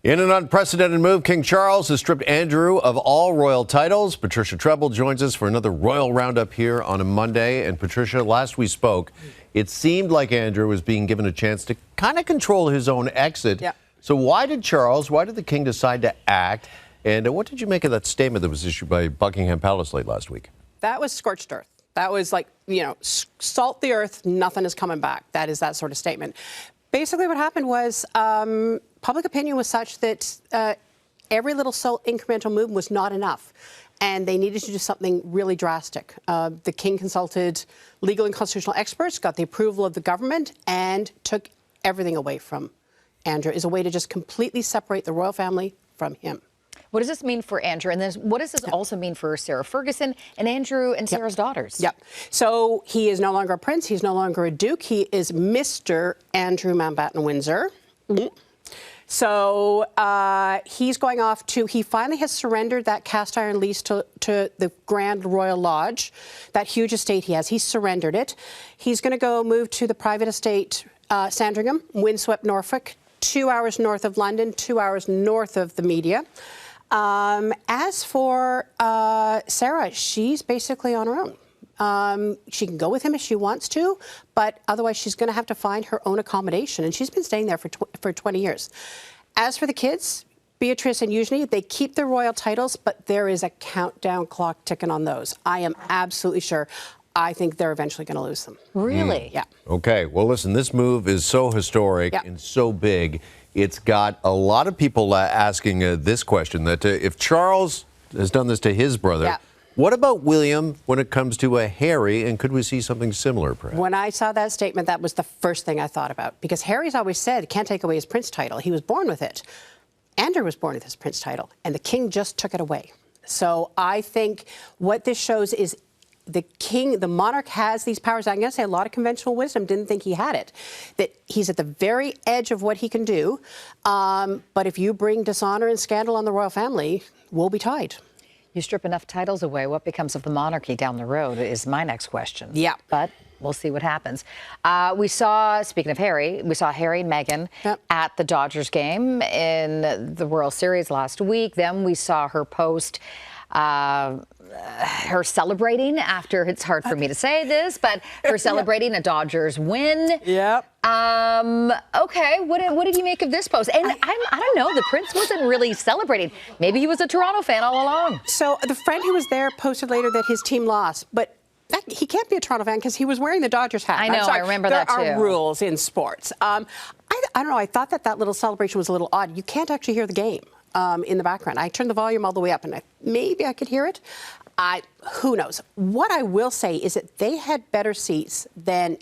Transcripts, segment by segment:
In an unprecedented move, King Charles has stripped Andrew of all royal titles. Patricia Treble joins us for another royal roundup here on a Monday. And Patricia, last we spoke, it seemed like Andrew was being given a chance to kind of control his own exit. Yeah. So why did the king decide to act? And what did you make of that statement that was issued by Buckingham Palace late last week? That was scorched earth. That was like, salt the earth, nothing is coming back. That is that sort of statement. Basically what happened was public opinion was such that every little incremental move was not enough. And they needed to do something really drastic. The king consulted legal and constitutional experts, got the approval of the government, and took everything away from Andrew as a way to just completely separate the royal family from him. What does this mean for Andrew? And then what does this also mean for Sarah Ferguson and Andrew and Sarah's daughters? Yep. So he is no longer a prince. He's no longer a duke. He is Mr. Andrew Mountbatten-Windsor. So he's going off to, he finally has surrendered that cast iron lease to the Grand Royal Lodge, that huge estate he has. He's surrendered it. He's going to go move to the private estate, Sandringham, windswept Norfolk, 2 hours north of London, 2 hours north of the media. As for Sarah, she's basically on her own. She can go with him if she wants to, but otherwise she's going to have to find her own accommodation, and she's been staying there for 20 years. As for the kids, Beatrice and Eugenie, they keep their royal titles, but there is a countdown clock ticking on those. I am absolutely sure. I think they're eventually going to lose them. Really? Yeah. Okay. Well, listen, this move is so historic and so big. It's got a lot of people asking this question, that if Charles has done this to his brother, what about William when it comes to Harry, and could we see something similar, perhaps? When I saw that statement, that was the first thing I thought about, because Harry's always said, can't take away his prince title. He was born with it. Andrew was born with his prince title, and the king just took it away. So I think what this shows is the king, the monarch, has these powers. I'm going to say a lot of conventional wisdom didn't think he had it, that he's at the very edge of what he can do. But if you bring dishonor and scandal on the royal family, we'll be tied. You strip enough titles away, what becomes of the monarchy down the road is my next question. Yeah. But we'll see what happens. We saw, speaking of Harry, we saw Harry and Meghan at the Dodgers game in the World Series last week. Then we saw her post her celebrating after, it's hard for me to say this, but her celebrating a Dodgers win. Yep. Okay, what did you make of this post? And I don't know, the prince wasn't really celebrating. Maybe he was a Toronto fan all along. So the friend who was there posted later that his team lost, but he can't be a Toronto fan because he was wearing the Dodgers hat. I know, I remember that too. There are rules in sports. I don't know, I thought that little celebration was a little odd. You can't actually hear the game in the background. I turned the volume all the way up, and maybe I could hear it. Who knows? What I will say is that they had better seats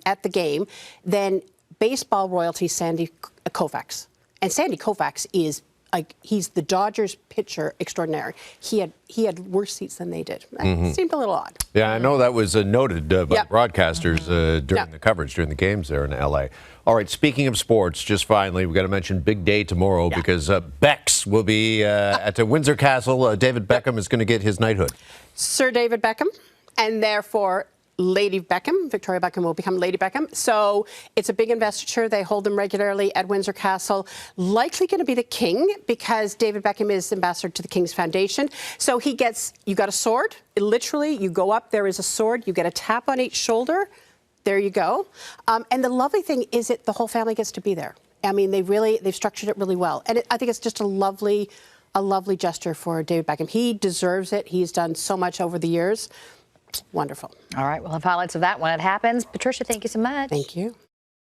at the game than baseball royalty Sandy Koufax. And Sandy Koufax is like, he's the Dodgers pitcher extraordinaire. He had worse seats than they did. It seemed a little odd. Yeah, I know that was noted by broadcasters during the coverage, during the games there in L.A. All right, speaking of sports, just finally, we've got to mention big day tomorrow because Becks will be at Windsor Castle. David Beckham is going to get his knighthood. Sir David Beckham, and therefore Lady Beckham, Victoria Beckham, will become Lady Beckham. So it's a big investiture. They hold them regularly at Windsor Castle. Likely going to be the king, because David Beckham is ambassador to the King's Foundation. So you got a sword. Literally, you go up, there is a sword. You get a tap on each shoulder. There you go. And the lovely thing is that the whole family gets to be there. I mean, they've structured it really well. And I think it's just a lovely gesture for David Beckham. He deserves it. He's done so much over the years. Wonderful. All right, we'll have highlights of that when it happens. Patricia, thank you so much. Thank you.